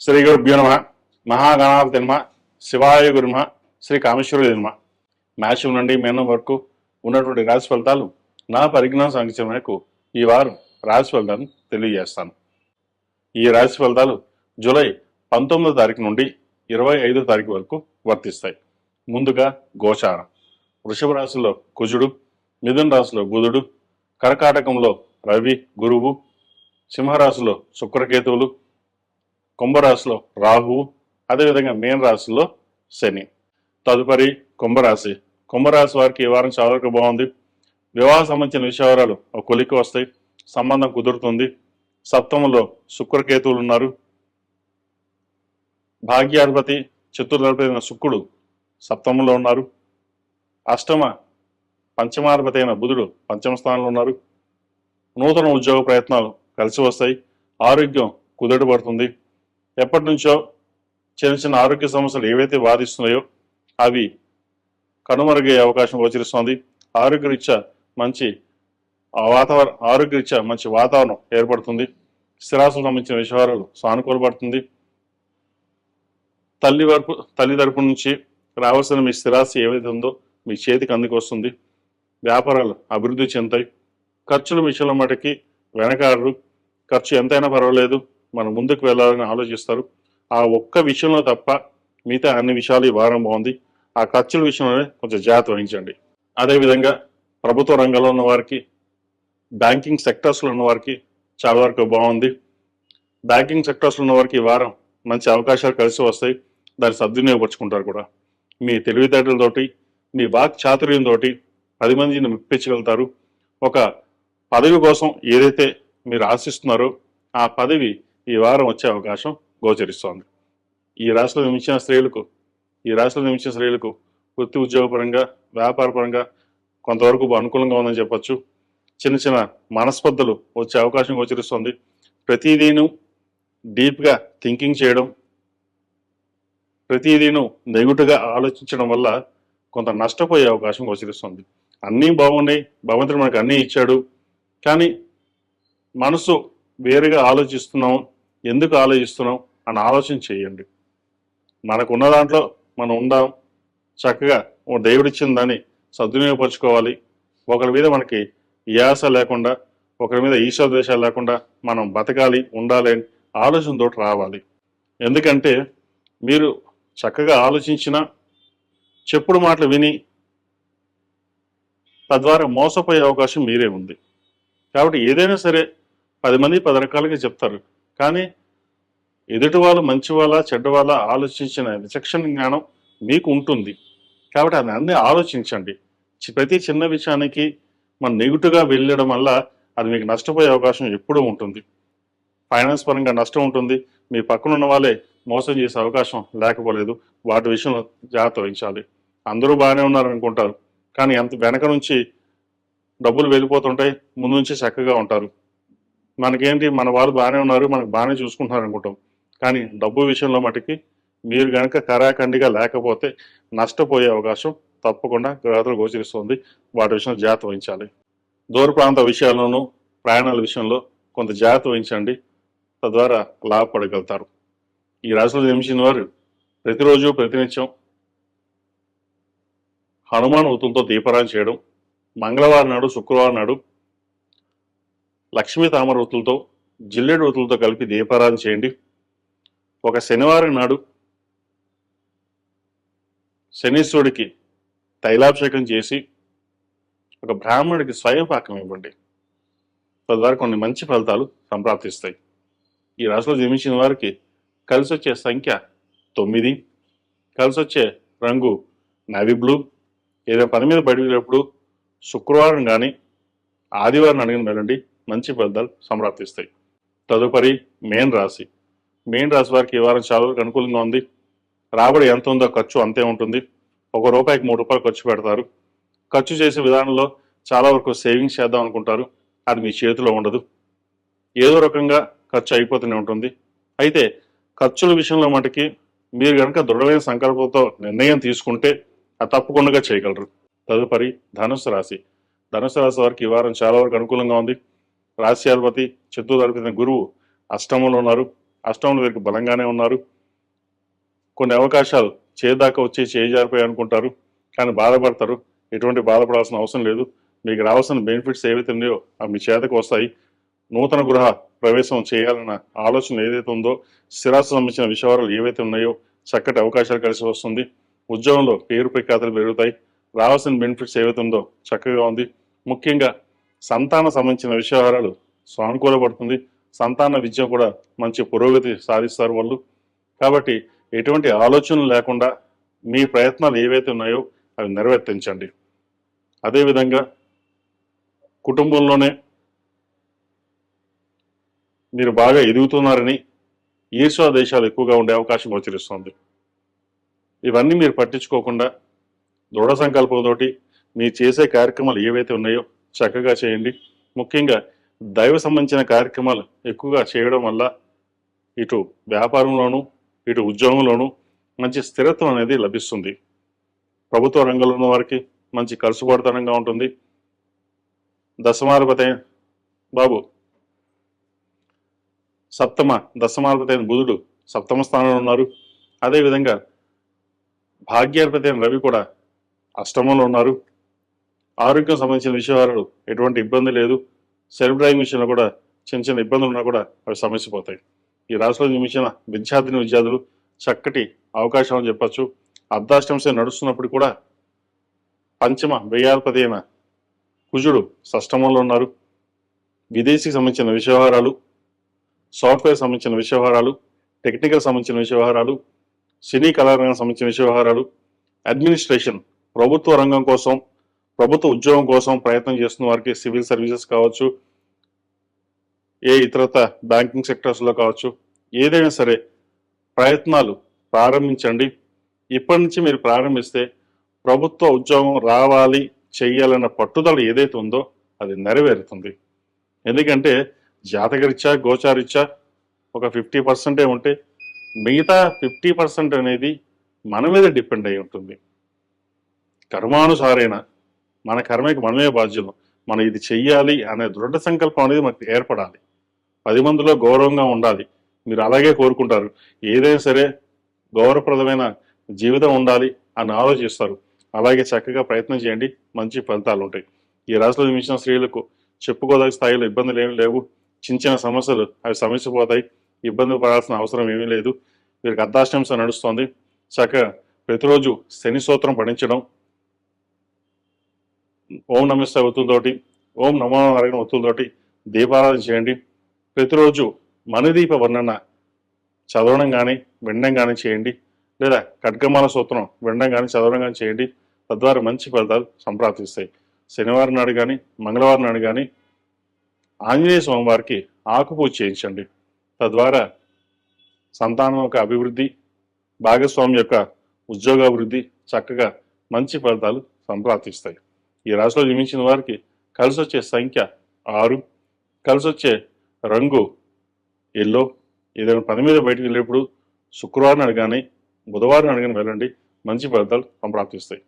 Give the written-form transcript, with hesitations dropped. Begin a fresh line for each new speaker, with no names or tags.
శ్రీ గురుభ్యో నమ. మహాగణాధిపతి నమ. శివాయ గురు నమ. శ్రీ కామేశ్వరుడి నమ. మేషం నుండి మీనం వరకు ఉన్నటువంటి రాశి ఫలితాలు నా పరిజ్ఞాన సంఖ్య మేరకు ఈ వారం రాశి ఫలితాలను తెలియజేస్తాను. ఈ రాశి ఫలితాలు జూలై 19వ తారీఖు నుండి 25వ తారీఖు వరకు వర్తిస్తాయి. ముందుగా గోచారం. వృషభ రాశిలో కుజుడు, మిథున రాశిలో బుధుడు, కర్కాటకంలో రవి గురువు, సింహరాశిలో శుక్రకేతువులు, కుంభరాశిలో రాహువు, అదేవిధంగా మీన రాశిలో శని. తదుపరి కుంభరాశి. కుంభరాశి వారికి ఈ వారం చాలా వరకు బాగుంది. వివాహ సంబంధించిన విషయాలు ఒక కొలిక్కి వస్తాయి, సంబంధం కుదురుతుంది. సప్తమంలో శుక్రకేతువులు ఉన్నారు. భాగ్యాధిపతి చతుర్థాధిపతి శుక్రుడు సప్తమంలో ఉన్నారు. అష్టమ పంచమాధిపతి అయిన బుధుడు పంచమ స్థానంలో ఉన్నారు. నూతన ఉద్యోగ ప్రయత్నాలు కలిసి వస్తాయి. ఆరోగ్యం కుదుటపడుతుంది. ఎప్పటి నుంచో చిన్న చిన్న ఆరోగ్య సమస్యలు ఏవైతే బాధిస్తున్నాయో అవి కనుమరుగయ్యే అవకాశం గోచరిస్తోంది. ఆరోగ్యరీత్యా మంచి వాతావరణం ఏర్పడుతుంది. స్థిరాస్తులకు సంబంధించిన విషయాలు సానుకూలపడుతుంది. తల్లి తరపు నుంచి రావాల్సిన మీ స్థిరాస్తి ఏవైతే ఉందో మీ చేతికి అందుకు వస్తుంది. వ్యాపారాలు అభివృద్ధి చెందుతాయి. ఖర్చుల విషయంలో మటుకి వెనకాడరు. ఖర్చు ఎంతైనా పర్వాలేదు, మనం ముందుకు వెళ్ళాలని ఆలోచిస్తారు. ఆ ఒక్క విషయంలో తప్ప మిగతా అన్ని విషయాలు ఈ వారం బాగుంది. ఆ ఖర్చుల విషయంలోనే కొంచెం జాగ్రత్త వహించండి. అదేవిధంగా ప్రభుత్వ రంగంలో ఉన్న వారికి, బ్యాంకింగ్ సెక్టర్స్లో ఉన్న వారికి చాలా వరకు బాగుంది. బ్యాంకింగ్ సెక్టర్స్లో ఉన్న వారికి ఈ వారం మంచి అవకాశాలు కలిసి వస్తాయి. దాన్ని సద్వినియోగపరుచుకుంటారు కూడా. మీ తెలివితేటలతోటి, మీ వాక్ చాతుర్యంతో 10 మందిని మెప్పించగలుగుతారు. ఒక పదవి కోసం ఏదైతే మీరు ఆశిస్తున్నారో ఆ పదవి ఈ వారం వచ్చే అవకాశం గోచరిస్తోంది. ఈ రాశిలో జన్మించిన స్త్రీలకు వృత్తి ఉద్యోగపరంగా, వ్యాపారపరంగా కొంతవరకు అనుకూలంగా ఉందని చెప్పొచ్చు. చిన్న చిన్న మనస్పర్ధలు వచ్చే అవకాశం గోచరిస్తోంది. ప్రతిదీను డీప్గా థింకింగ్ చేయడం, ప్రతిదీను నెగిటివ్గా ఆలోచించడం వల్ల కొంత నష్టపోయే అవకాశం గోచరిస్తుంది. అన్నీ బాగున్నాయి, భగవంతుడు మనకు అన్నీ ఇచ్చాడు, కానీ మనసు వేరుగా ఎందుకు ఆలోచిస్తున్నాం అని ఆలోచన చేయండి. మనకున్న దాంట్లో మనం ఉందాం, చక్కగా దేవుడిచ్చిన దాన్ని సద్వినియోగపరచుకోవాలి. ఒకరి మీద మనకి యాస లేకుండా, ఒకరి మీద ఈశ్వరద్వేషాలు లేకుండా మనం బతకాలి, ఉండాలి అని ఆలోచనతో రావాలి. ఎందుకంటే మీరు చక్కగా ఆలోచించిన చెప్పుడు మాటలు విని తద్వారా మోసపోయే అవకాశం మీరే ఉంది. కాబట్టి ఏదైనా సరే 10 మంది 10 రకాలుగా చెప్తారు, కానీ ఎదుటి వాళ్ళు మంచి వాళ్ళ చెడ్డ వాళ్ళ ఆలోచించిన విచక్షణ జ్ఞానం మీకు ఉంటుంది. కాబట్టి అది అన్నీ ఆలోచించండి. ప్రతి చిన్న విషయానికి మనం నెగిటివ్గా వెళ్ళడం వల్ల అది మీకు నష్టపోయే అవకాశం ఎప్పుడూ ఉంటుంది. ఫైనాన్స్ పరంగా నష్టం ఉంటుంది. మీ పక్కన ఉన్న వాళ్ళే మోసం చేసే అవకాశం లేకపోలేదు. వాటి విషయంలో జాగ్రత్త వహించాలి. అందరూ బాగానే ఉన్నారు అనుకుంటారు, కానీ ఎంత వెనక నుంచి డబ్బులు వెళ్ళిపోతుంటాయి, ముందు నుంచి చక్కగా ఉంటారు. మనకేంటి, మన వాళ్ళు బాగానే ఉన్నారు, మనకు బాగానే చూసుకుంటున్నారు అనుకుంటాం. కానీ డబ్బు విషయంలో మటుకి మీరు కనుక కరాఖండిగా లేకపోతే నష్టపోయే అవకాశం తప్పకుండా గ్రహాలు గోచరిస్తుంది. వాటి విషయంలో జాగ్రత్త వహించాలి. దూర ప్రాంత విషయాల్లోనూ ప్రయాణాల విషయంలో కొంత జాగ్రత్త వహించండి. తద్వారా లాభపడగలుగుతారు. ఈ రాశిలో జన్మించిన వారు ప్రతిరోజు ప్రతినిత్యం హనుమాన్ వృత్తులతో దీపారాధన చేయడం, మంగళవారం నాడు, శుక్రవారం నాడు లక్ష్మీ తామర వృత్తులతో, జిల్లేడు వృత్తులతో కలిపి దీపారాధన చేయండి. ఒక శనివారం నాడు శనీశ్వరుడికి తైలాభిషేకం చేసి ఒక బ్రాహ్మణుడికి స్వయం పాకం ఇవ్వండి. తద్వారా కొన్ని మంచి ఫలితాలు సంప్రాప్తిస్తాయి. ఈ రాశిలో జన్మించిన వారికి కలిసి వచ్చే సంఖ్య 9, కలిసి వచ్చే రంగు నేవీ బ్లూ. ఏదైనా పని మీద బయటకు శుక్రవారం కానీ ఆదివారం అడిగిన వెళ్ళండి, మంచి ఫలితాలు సంప్రాప్తిస్తాయి. తదుపరి మేన్ రాశి. మేన్ రాశి వారికి ఈ వారం చాలా వరకు అనుకూలంగా ఉంది. రాబడి ఎంత ఉందో ఖర్చు అంతే ఉంటుంది. ₹1కి ₹3 ఖర్చు పెడతారు. ఖర్చు చేసే విధానంలో చాలా వరకు సేవింగ్స్ చేద్దాం అనుకుంటారు. అది మీ చేతిలో ఉండదు. ఏదో రకంగా ఖర్చు అయిపోతూనే ఉంటుంది. అయితే ఖర్చుల విషయంలో మటుకి మీరు కనుక దృఢమైన సంకల్పంతో నిర్ణయం తీసుకుంటే అది తప్పకుండా చేయగలరు. తదుపరి ధనుస్సు రాశి. ధనుస్సు రాశి వారికి ఈ వారం చాలా వరకు అనుకూలంగా ఉంది. రాశ్యాధిపతి చతుర్థాధిపతి గురువు అష్టమంలో ఉన్నారు. అష్టంలో వీరికి బలంగానే ఉన్నారు. కొన్ని అవకాశాలు చేదాకా వచ్చి చేజారిపోయి అనుకుంటారు, కానీ బాధపడతారు. ఎటువంటి బాధపడాల్సిన అవసరం లేదు. మీకు రావాల్సిన బెనిఫిట్స్ ఏవైతే ఉన్నాయో అవి మీ చేతకు వస్తాయి. నూతన గృహ ప్రవేశం చేయాలన్న ఆలోచన ఏదైతే ఉందో, స్థిరాస్తి సంబంధించిన విషయాలు ఏవైతే ఉన్నాయో చక్కటి అవకాశాలు కలిసి వస్తుంది. ఉద్యోగంలో పేరు ప్రఖ్యాతలు పెరుగుతాయి. రావాల్సిన బెనిఫిట్స్ ఏవైతే ఉందో చక్కగా ఉంది. ముఖ్యంగా సంతాన సంబంధించిన విషయాలు సానుకూలపడుతుంది. సంతాన విద్య కూడా మంచి పురోగతి సాధిస్తారు వాళ్ళు. కాబట్టి ఎటువంటి ఆలోచనలు లేకుండా మీ ప్రయత్నాలు ఏవైతే ఉన్నాయో అవి నెరవేర్తించండి. అదేవిధంగా కుటుంబంలోనే మీరు బాగా ఎదుగుతున్నారని ఈర్ష్యా దేశాలు ఎక్కువగా ఉండే అవకాశం గోచరిస్తుంది. ఇవన్నీ మీరు పట్టించుకోకుండా దృఢ సంకల్పంతోటి మీరు చేసే కార్యక్రమాలు ఏవైతే ఉన్నాయో చక్కగా చేయండి. ముఖ్యంగా దైవ సంబంధించిన కార్యక్రమాలు ఎక్కువగా చేయడం వల్ల ఇటు వ్యాపారంలోనూ ఇటు ఉద్యోగంలోనూ మంచి స్థిరత్వం అనేది లభిస్తుంది. ప్రభుత్వ రంగంలో ఉన్న వారికి మంచి ఖర్చుబాటుతనంగా ఉంటుంది. దశమాధిపతి బాబు దశమాధిపతి అయిన బుధుడు సప్తమ స్థానంలో ఉన్నారు. అదేవిధంగా భాగ్యాధిపతి అయిన రవి కూడా అష్టమంలో ఉన్నారు. ఆరోగ్యం సంబంధించిన విషయాలు ఎటువంటి ఇబ్బంది లేదు. సెల్ఫ్ డ్రైవింగ్ విషయంలో కూడా చిన్న చిన్న ఇబ్బందులు ఉన్నా కూడా అవి సమస్యపోతాయి. ఈ రాశిలో జన్మించిన విద్యార్థులు చక్కటి అవకాశం అని చెప్పచ్చు. అర్ధాష్టంశ నడుస్తున్నప్పుడు కూడా పంచమ వ్యయాధిపతి అయిన కుజుడు షష్టమంలో ఉన్నారు. విదేశీకి సంబంధించిన విషయవారాలు, సాఫ్ట్వేర్ సంబంధించిన విషయవారాలు, టెక్నికల్ సంబంధించిన విషయవారాలు, సినీ కళారంగం సంబంధించిన విషయవారాలు, అడ్మినిస్ట్రేషన్ ప్రభుత్వ రంగం కోసం, ప్రభుత్వ ఉద్యోగం కోసం ప్రయత్నం చేస్తున్న వారికి సివిల్ సర్వీసెస్ కావచ్చు, ఏ ఇతరత బ్యాంకింగ్ సెక్టర్స్లో కావచ్చు, ఏదైనా సరే ప్రయత్నాలు ప్రారంభించండి. ఇప్పటి నుంచి మీరు ప్రారంభిస్తే ప్రభుత్వ ఉద్యోగం రావాలి చెయ్యాలన్న పట్టుదల ఏదైతే ఉందో అది నెరవేరుతుంది. ఎందుకంటే జాతకరీత్యా గోచారీత్యా ఒక 50% ఉంటే మిగతా 50% అనేది మన మీద డిపెండ్ అయి ఉంటుంది. కర్మానుసారైన మన కర్మకి మనమే బాధ్యులం. మనం ఇది చెయ్యాలి అనే దృఢ సంకల్పం అనేది మనకు ఏర్పడాలి. 10 మందిలో గౌరవంగా ఉండాలి. మీరు అలాగే కోరుకుంటారు. ఏదైనా సరే గౌరవప్రదమైన జీవితం ఉండాలి అని ఆలోచిస్తారు. అలాగే చక్కగా ప్రయత్నం చేయండి, మంచి ఫలితాలు ఉంటాయి. ఈ రాశిలో జన్మించిన స్త్రీలకు చెప్పుకోదగ్గ స్థాయిలో ఇబ్బందులు ఏమీ లేవు. చిన్న చిన్న సమస్యలు అవి సమస్యపోతాయి. ఇబ్బందులు పడాల్సిన అవసరం ఏమీ లేదు. వీరికి అర్ధాష్టంశ నడుస్తుంది. చక్కగా ప్రతిరోజు శని స్తోత్రం పఠించడం, ఓం నమస్తే ఒత్తులతోటి, ఓం నమో నారాయణ ఒత్తులతోటి దీపారాధన చేయండి. ప్రతిరోజు మణిదీప వర్ణన చదవడం కానీ వినడం కానీ చేయండి. లేదా ఖడ్గమాల సూత్రం వినడం కానీ చదవడం కానీ చేయండి. తద్వారా మంచి ఫలితాలు సంప్రాప్తిస్తాయి. శనివారం నాడు కానీ మంగళవారం నాడు కానీ ఆంజనేయ స్వామి వారికి ఆకుపూజ చేయించండి. తద్వారా సంతానం యొక్క అభివృద్ధి, భాగస్వామి యొక్క ఉద్యోగాభివృద్ధి చక్కగా మంచి ఫలితాలు సంప్రాప్తిస్తాయి. ఈ రాశిలో జన్మించిన వారికి కలిసి వచ్చే సంఖ్య 6, కలిసి వచ్చే రంగు ఎల్లో. ఏదైనా పని మీద బయటకు వెళ్ళేప్పుడు శుక్రవారం నాడు కానీ బుధవారం నాడు కానీ వెళ్ళండి. మంచి ఫలితాలు సంప్రాప్తిస్తాయి.